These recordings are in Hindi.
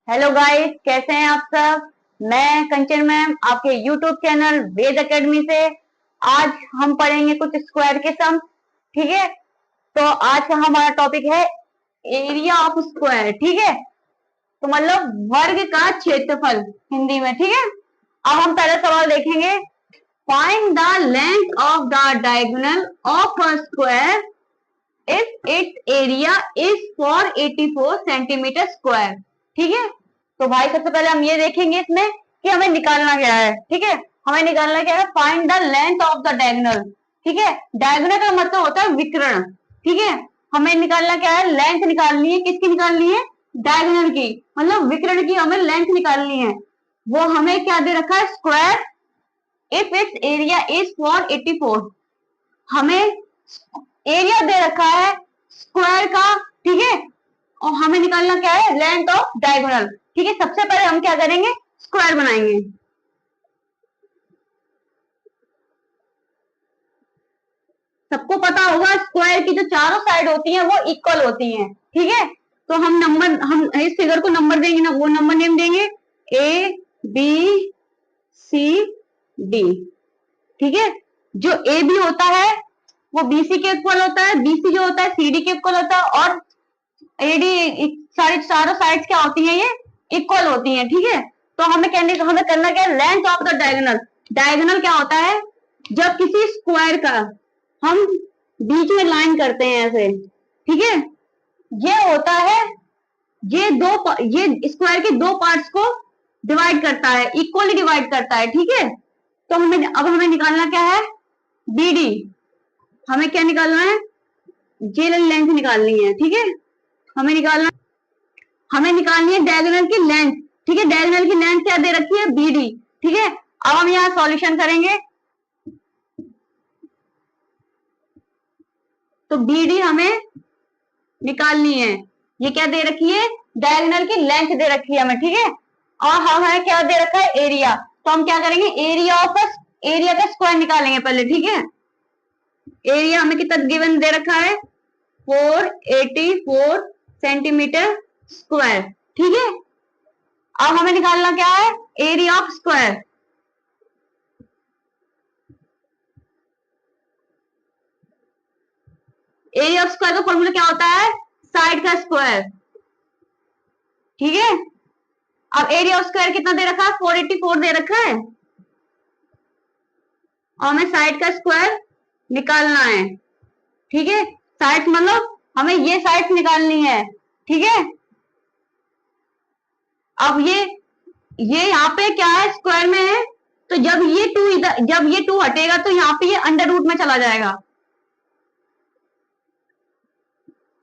हेलो गाइस, कैसे हैं आप सब। मैं कंचन मैम आपके यूट्यूब चैनल वेद एकेडमी से। आज हम पढ़ेंगे कुछ स्क्वायर के सम। ठीक है, तो आज का हमारा टॉपिक है एरिया ऑफ स्क्वायर। ठीक है, तो मतलब वर्ग का क्षेत्रफल हिंदी में। ठीक है, अब हम पहला सवाल देखेंगे। Find the length of the diagonal of a square if it's area is 484 centimetre square. ठीक है, तो भाई सबसे पहले हम ये देखेंगे इसमें कि हमें निकालना क्या है। ठीक है, हमें निकालना क्या है, find the length of the diagonal. ठीक है, डायगोनल का मतलब होता है विकर्ण। ठीक है, हमें निकालना क्या है, लेंथ निकालनी है। किसकी निकालनी है, डायगोनल की, मतलब विकर्ण की हमें लेंथ निकालनी है। वो हमें क्या दे रखा है, square if it's area is 484। हमें एरिया दे रखा है स्क्वायर का। ठीक है, और हमें निकालना क्या है, लेंथ ऑफ डायगोनल। ठीक है, सबसे पहले हम क्या करेंगे, स्क्वायर बनाएंगे। सबको पता होगा स्क्वायर की जो चारों साइड होती हैं वो इक्वल होती हैं। ठीक है, तो हम इस फिगर को नंबर देंगे ना, वो नंबर नेम देंगे ए बी सी डी। ठीक है, जो ए बी होता है वो बीसी के इक्वल होता है, बीसी जो होता है सीडी के इक्वल होता है, और एडी सारी चारों साइड्स क्या होती हैं, ये इक्वल होती हैं। ठीक है, तो हमें करना क्या है, length of the diagonal. Diagonal क्या होता है, जब किसी स्क्वायर का हम बीच में लाइन करते हैं ऐसे। ठीक है, ये होता है, ये स्क्वायर के दो पार्ट्स को डिवाइड करता है, इक्वली डिवाइड करता है। ठीक है, तो हमें निकालना क्या है, बीडी। हमें क्या निकालना है, जे लेंथ निकालनी है। ठीक है, हमें निकालना हमें निकालनी है डायगोनल की लेंथ। ठीक है, डायगोनल की लेंथ क्या दे रखी है, बीडी। ठीक है, अब हम यहाँ सॉल्यूशन करेंगे, तो बीडी हमें निकालनी है। ये क्या दे रखी है, डायगोनल की लेंथ दे रखी है हमें। ठीक है, और हमें क्या दे रखा है, एरिया। तो हम क्या करेंगे, एरिया का स्क्वायर निकालेंगे पहले। ठीक है, एरिया हमें कितना गिवन दे रखा है, 484 सेंटीमीटर स्क्वायर। ठीक है, अब हमें निकालना क्या है, area of square. Area of square का फॉर्मूला क्या होता है, साइड का स्क्वायर। ठीक है, अब एरिया ऑफ स्क्वायर कितना दे रखा है, 484 दे रखा है, और हमें साइड का स्क्वायर निकालना है। ठीक है, साइड मतलब हमें ये साइड निकालनी है। ठीक है, अब ये यहाँ पे क्या है, स्क्वायर में है, तो जब ये टू हटेगा तो यहाँ पे ये अंडर रूट में चला जाएगा।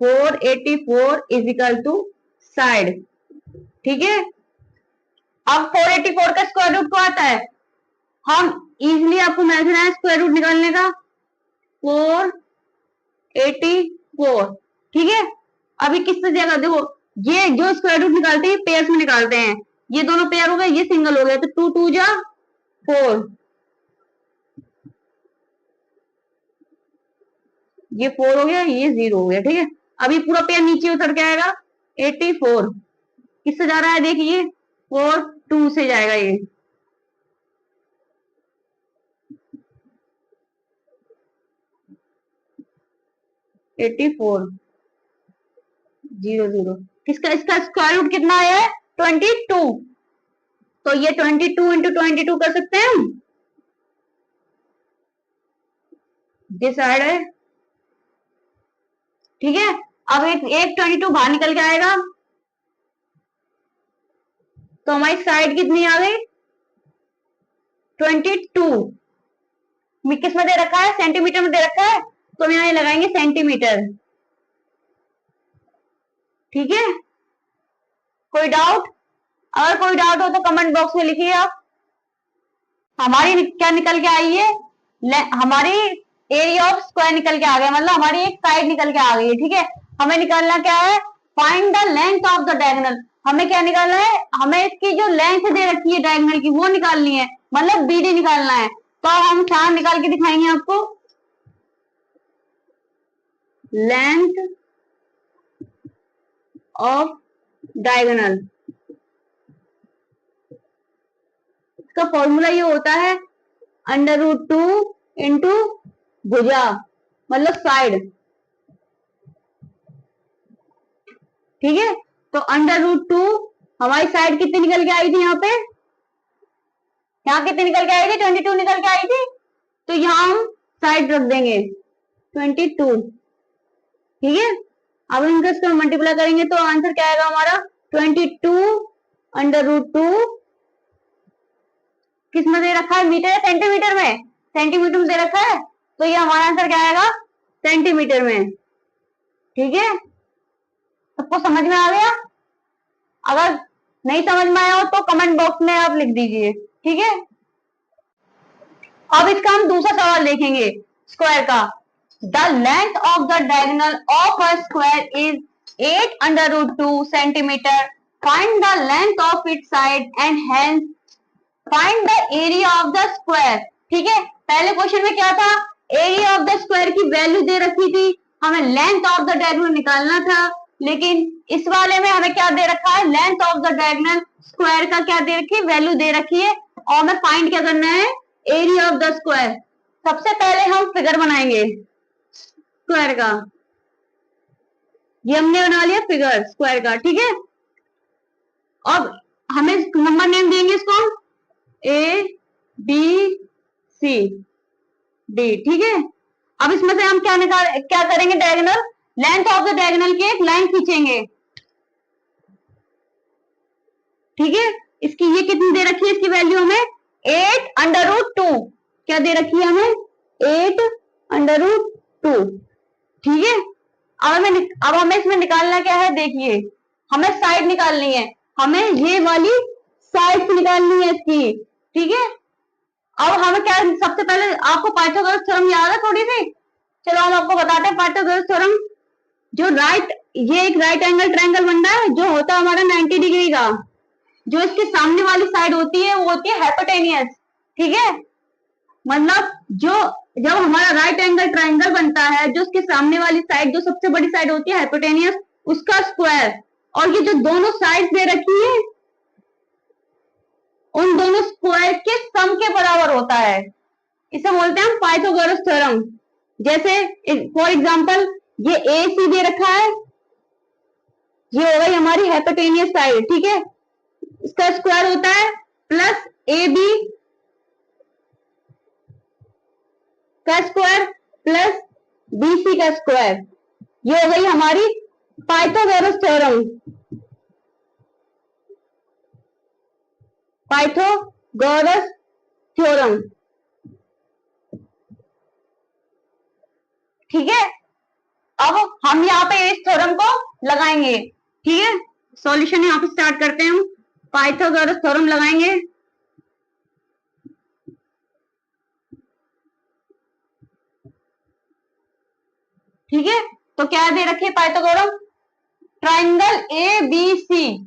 484 इज इक्वल टू साइड। ठीक है, अब 484 का स्क्वायर रूट को आता है, हम इजिली आपको मिल रहा है स्क्वायर रूट निकालने का, 484। ठीक है, अभी किससे जगह देखो, ये जो स्क्वायर रूट निकालते हैं पेयर्स में निकालते हैं, ये दोनों पेयर हो गए, ये सिंगल हो गया, तो टू टू जा 4, ये 4 हो गया, ये 0 हो गया। ठीक है, अभी पूरा पेयर नीचे उतर के आएगा, 84 किससे जा रहा है, देखिए 4 2 से जाएगा ये। 84 0 0, किसका इसका स्क्वायर रूट कितना आया है, 22। तो ये 22 इंटू 22 कर सकते हैं हम, ये साइड है। ठीक है, अब एक 22 बाहर निकल के आएगा, तो हमारी साइड कितनी आ गई, 22। किस में दे रखा है, सेंटीमीटर में दे रखा है, तो हम यहाँ लगाएंगे सेंटीमीटर। ठीक है, कोई डाउट, अगर कोई डाउट हो तो कमेंट बॉक्स में लिखिए आप। हमारी क्या निकल के आई है, हमारी एरिया ऑफ स्क्वायर निकल के आ गया, मतलब हमारी एक साइड निकल के आ गई है। ठीक है, हमें निकालना क्या है, find the length of the diagonal. हमें क्या निकालना है, हमें इसकी जो लेंथ दे रखी है डायगोनल की वो निकालनी है, मतलब बीडी निकालना है। तो हम क्या निकाल के दिखाएंगे आपको, लेंथ ऑफ डायगोनल। इसका फॉर्मूला ये होता है √2 इंटू भुजा मतलब साइड, ठीक है। तो √2 हमारी साइड कितनी निकल के आई थी, यहाँ कितनी निकल के आई थी, 22 निकल के आई थी। तो यहाँ हम साइड रख देंगे 22, ठीक है। अब इनका इसको मल्टीप्लाई करेंगे तो आंसर क्या आएगा हमारा 22 किस में दे रखा है, मीटर या सेंटीमीटर में, सेंटीमीटर में दे रखा है। तो ये हमारा आंसर क्या आएगा सेंटीमीटर में, ठीक है। सबको समझ में आ गया? अगर नहीं समझ में आया हो तो कमेंट बॉक्स में आप लिख दीजिए, ठीक है। अब इसका हम दूसरा सवाल देखेंगे स्क्वायर का। The length of the diagonal of a square is 8 √2 centimetre, find the length of it side and hence find the area of the square, ठीक है। पहले क्वेश्चन में क्या था, एरिया ऑफ द स्क्वायर की वैल्यू दे रखी थी, हमें लेंथ ऑफ द डायगोनल निकालना था। लेकिन इस वाले में हमें क्या दे रखा है, length of the diagonal square का क्या दे रखी है, वैल्यू दे रखी है, और हमें फाइंड क्या करना है, एरिया ऑफ द स्क्वायर। सबसे पहले हम फिगर बनाएंगे स्क्वायर का, ये हमने बना लिया फिगर स्क्वायर का, ठीक है। अब हमें नंबर नेम देंगे इसको A B C D, ठीक है। अब इसमें से हम क्या करेंगे, diagonal length of the diagonal की एक लाइन खींचेंगे, ठीक है। इसकी ये कितनी दे रखी है, इसकी वैल्यू हमें 8 √2 क्या दे रखी है हमें 8 √2, ठीक है। अब हमें इसमें निकालना क्या है, देखिए हमें साइड निकालनी है, हमें ये वाली साइड निकालनी है इसकी, ठीक है। अब हमें क्या, सबसे पहले आपको पाइथागोरस थ्योरम याद है थोड़ी सी, चलो हम आपको बताते हैं पाइथागोरस थ्योरम। जो ये एक राइट एंगल ट्रायंगल बन रहा है, जो होता है हमारा 90 डिग्री का, जो इसके सामने वाली साइड होती है वो होती है हाइपोटेनियस, ठीक है। मतलब जो जब हमारा राइट एंगल ट्रायंगल बनता है, जो उसके सामने वाली साइड, जो सबसे बड़ी साइड होती है हाइपोटेनियस, उसका स्क्वायर, और ये जो दोनों साइड दे रखी है उन दोनों स्क्वायर के सम के बराबर होता है, इसे बोलते हैं हम पाइथागोरस थ्योरम। जैसे फॉर एग्जांपल ये AC दे रखा है, ये हो गई हमारी हाइपोटेनियस साइड, ठीक है। इसका स्क्वायर होता है प्लस AB का स्क्वायर प्लस BC का स्क्वायर, ये हो गई हमारी पाइथागोरस थ्योरम, पाइथागोरस थ्योरम, ठीक है। अब हम यहाँ पे इस थ्योरम को लगाएंगे, ठीक है। सॉल्यूशन यहाँ पे स्टार्ट करते हैं, हम पाइथागोरस थ्योरम लगाएंगे, ठीक है। तो क्या दे रखे Pythagoras, triangle ABC,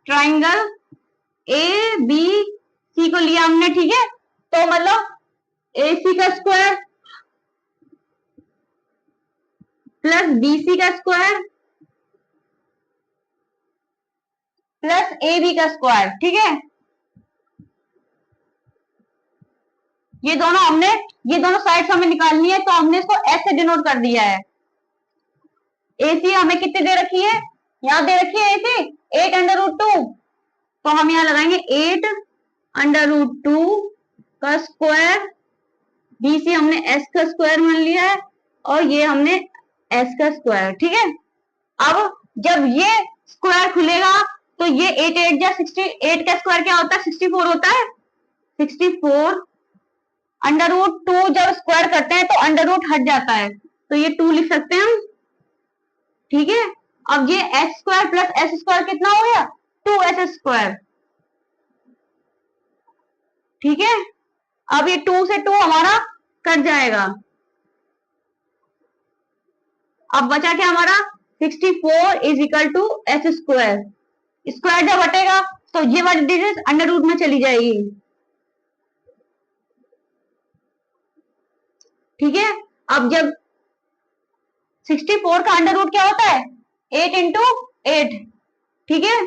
triangle ABC को लिया हमने, ठीक है। तो मतलब AC का स्क्वायर प्लस BC का स्क्वायर प्लस AB का स्क्वायर, ठीक है। ये दोनों साइड्स हमें निकालनी है, तो हमने इसको ऐसे डिनोट कर दिया है। AC हमें कितनी दे रखी है, यहाँ दे रखी है AC 8 √2, तो हम यहाँ लगाएंगे 8 √2 का स्क्वायर, BC हमने S का स्क्वायर मान लिया है, और ये हमने S का स्क्वायर, ठीक है। अब जब ये स्क्वायर खुलेगा तो ये 8 8 जा 68 का स्क्वायर क्या होता है, 64 होता है, 64 √2 जब स्क्वायर करते हैं तो अंडर रूट हट जाता है, तो ये 2 लिख सकते हैं हम, ठीक है। अब ये S square plus S square कितना हो गया, 2S स्क्वायर, ठीक है। अब ये 2 से 2 हमारा कट जाएगा, अब बचा क्या हमारा 64 is equal to S square, square जब हटेगा तो ये वाली डिजिट अंडर रूट में चली जाएगी, ठीक है। अब जब 64 का अंडर रूट क्या होता है 8 इंटू 8, ठीक है।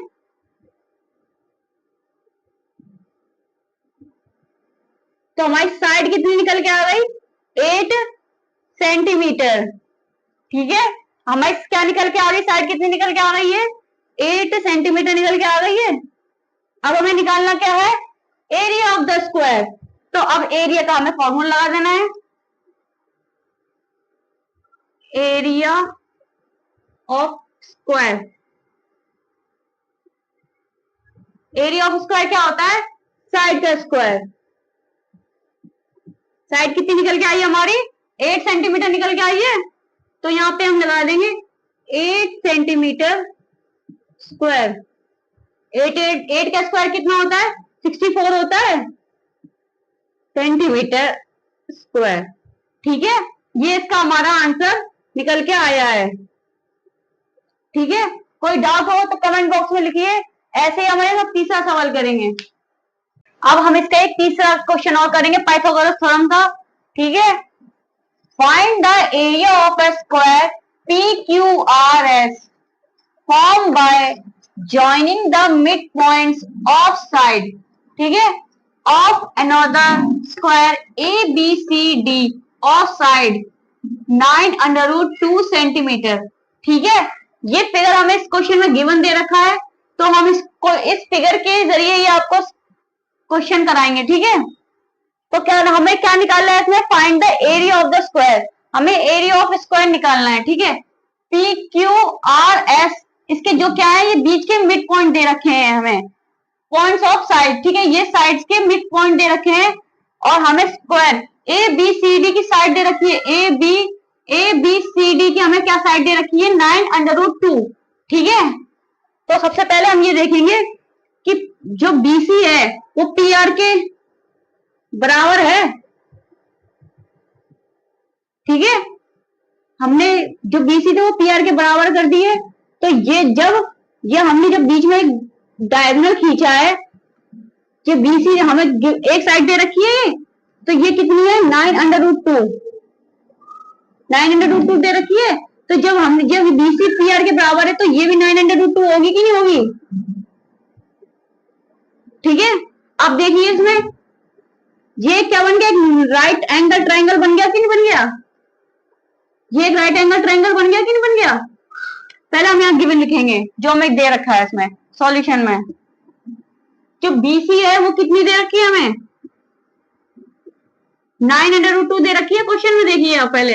तो हमारी साइड कितनी निकल के आ गई? 8 सेंटीमीटर। ठीक है, हमारी क्या निकल के आ गई? साइड कितनी निकल के आ गई है? 8 सेंटीमीटर निकल के आ गई है। अब हमें निकालना क्या है? Area of the square. तो अब एरिया का हमें फॉर्मूला लगा देना है, area of square. Area of square क्या होता है? साइड का स्क्वायर। साइड कितनी निकल के आई है हमारी? 8 सेंटीमीटर निकल के आई है। तो यहाँ पे हम लगा देंगे 8 सेंटीमीटर स्क्वायर। 8 का स्क्वायर कितना होता है? 64 होता है सेंटीमीटर स्क्वायर। ठीक है, ये इसका हमारा आंसर निकल के आया है। ठीक है, कोई डाउट हो तो कमेंट बॉक्स में लिखिए। ऐसे ही हमारे सब तीसरा सवाल करेंगे। अब हम इसका एक तीसरा क्वेश्चन और करेंगे पाइथागोरस थ्योरम का। ठीक है, find the area of a square PQRS form by joining the mid points of side, ठीक है, of another square ABCD of side 9√2 centimetre. ठीक है, ये फिगर हमें इस क्वेश्चन में गिवन दे रखा है, तो हम इसको इस फिगर के जरिए ये आपको क्वेश्चन कराएंगे। ठीक है, तो क्या हमें क्या निकालना है इसमें? Find the area of the square. हमें एरिया ऑफ स्क्वायर निकालना है। ठीक है, PQRS इसके जो क्या है, ये बीच के मिड पॉइंट दे रखे हैं हमें, पॉइंट्स ऑफ साइड। ठीक है, ये साइड्स के मिड पॉइंट दे रखे हैं और हमें स्क्वायर ABCD की साइड दे रखी है। ABCD की हमें क्या साइड दे रखी है? 9√2। ठीक है, तो सबसे पहले हम ये देखेंगे कि जो BC है वो PR के बराबर है। ठीक है, हमने जो BC थे वो PR के बराबर कर दिए। तो ये हमने जब बीच में डायगोनल खींचा है, ये BC हमें एक साइड दे रखी है, तो ये कितनी है? 9√2। 9√2 दे रखी है। तो जब BC PR के बराबर है तो ये भी 9√2 होगी कि नहीं होगी? ठीक है, अब देखिए इसमें ये क्या बन गया? एक राइट एंगल ट्राइंगल बन गया कि नहीं बन गया? ये एक राइट एंगल ट्राइंगल बन गया कि नहीं बन गया? पहले हम यहाँ गिवन लिखेंगे जो हमें दे रखा है इसमें सॉल्यूशन में। जो BC है वो कितनी दे रखी है हमें? 9√2 दे रखी है क्वेश्चन में। देखिए आप पहले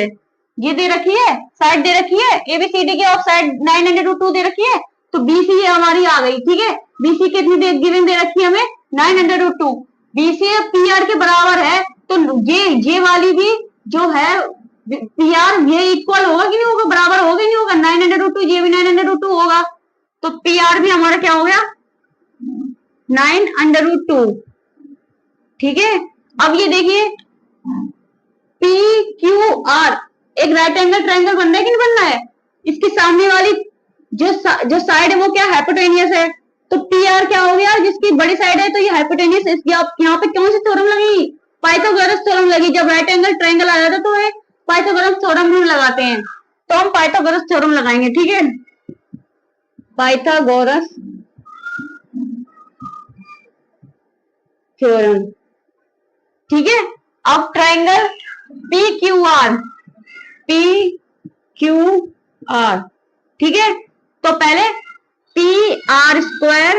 ये दे रखी है, साइड दे रखी है ABCD की ऑफ साइड 9√2 दे रखी है, तो BC हमारी आ गई। ठीक है, BC कितनी गिवन दे रखी है हमें? 9√2। BC PR के बराबर है, तो ये वाली भी जो है PR ये इक्वल होगा कि नहीं होगा? बराबर होगा कि नहीं होगा? 9√2, ये भी 9√2 होगा, तो PR भी हमारा क्या हो गया? 9√2। ठीक है, अब ये देखिए PQR एक राइट एंगल ट्राइंगल बनना है कि नहीं बनना है? इसके सामने वाली जो साइड है वो क्या? हाइपोटेनियस है। तो PR क्या हो गया? जिसकी बड़ी साइड है तो ये हाइपोटेनियस। यहाँ पे कौन सी थ्योरम लगी? पाइथागोरस थ्योरम लगी। जब राइट एंगल ट्राइंगल आ जाता है तो ये पाइथागोरस थ्योरम हम लगाते हैं, तो हम पाइथागोरस थ्योरम लगाएंगे। ठीक है, पाइथागोरस थ्योरम। ठीक है, अब ट्राइंगल PQR, PQR। ठीक है, तो पहले PR square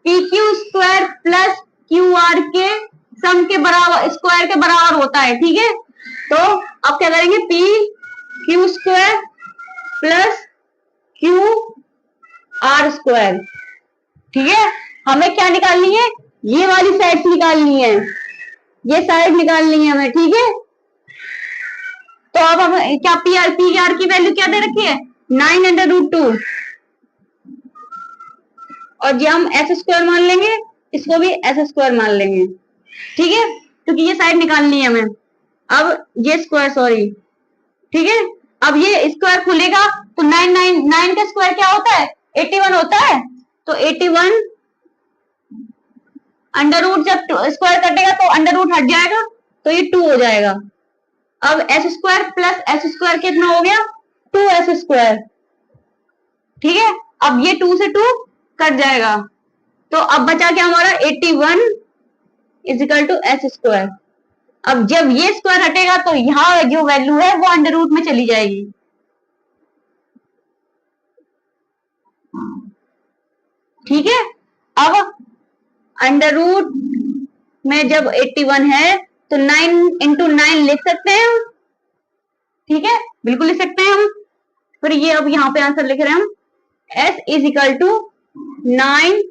PQ square plus QR के सम के बराबर, स्क्वायर के बराबर होता है। ठीक है, तो अब क्या करेंगे? PQ square plus QR square. ठीक है, हमें क्या निकालनी है? ये वाली साइड निकालनी है, ये साइड निकालनी है हमें। ठीक है, तो अब हम क्या PR की वैल्यू क्या दे रखी है? 9√2, और ये हम S स्क्वायर मान लेंगे, इसको भी S स्क्वायर मान लेंगे। ठीक है, क्योंकि ये साइड निकालनी है हमें। अब ये स्क्वायर, सॉरी। ठीक है, अब ये स्क्वायर खुलेगा तो 9 का स्क्वायर क्या होता है? 81 होता है। तो 81 अंडर रूट, जब स्क्वायर कटेगा तो अंडर रूट हट जाएगा, तो ये 2 हो जाएगा। अब S square plus S square कितना हो गया? 2S square. ठीक है, अब ये 2 से 2 कट जाएगा, तो अब बचा क्या हमारा 81 इजिकल टू एस स्क्वायर। अब जब ये स्क्वायर हटेगा तो यहाँ जो वैल्यू है वो अंडर रूट में चली जाएगी। ठीक है, अब अंडर रूट में जब 81 है तो 9 इंटू 9 लिख सकते हैं हम। ठीक है, बिल्कुल लिख सकते हैं हम। फिर ये अब यहाँ पे आंसर लिख रहे हैं हम, s इज इक्वल टू 9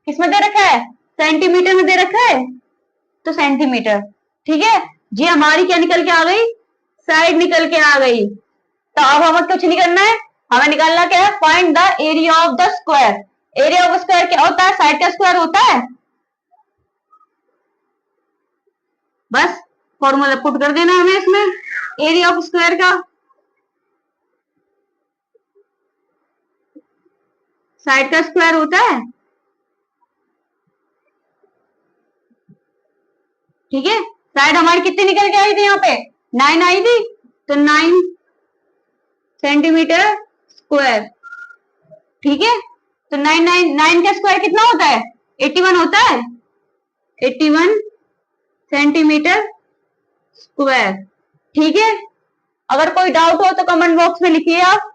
किसमें दे रखा है, सेंटीमीटर में दे रखा है, तो सेंटीमीटर। ठीक है, ये हमारी क्या निकल के आ गई, साइड निकल के आ गई। तो अब हमें कुछ नहीं करना है, हमें निकालना क्या है, find the area of the square. Area of square क्या होता है, साइड का स्क्वायर होता है। बस फॉर्मूला पुट कर देना हमें इसमें एरिया ऑफ स्क्वायर का। साइड का स्क्वायर होता है। ठीक है, साइड हमारी कितनी निकल के आई थी, यहाँ पे 9 आई थी, तो 9 सेंटीमीटर स्क्वायर। ठीक है, तो 9 का स्क्वायर कितना होता है, 81 होता है, 81 सेंटीमीटर स्क्वायर। ठीक है, अगर कोई डाउट हो तो कमेंट बॉक्स में लिखिए आप।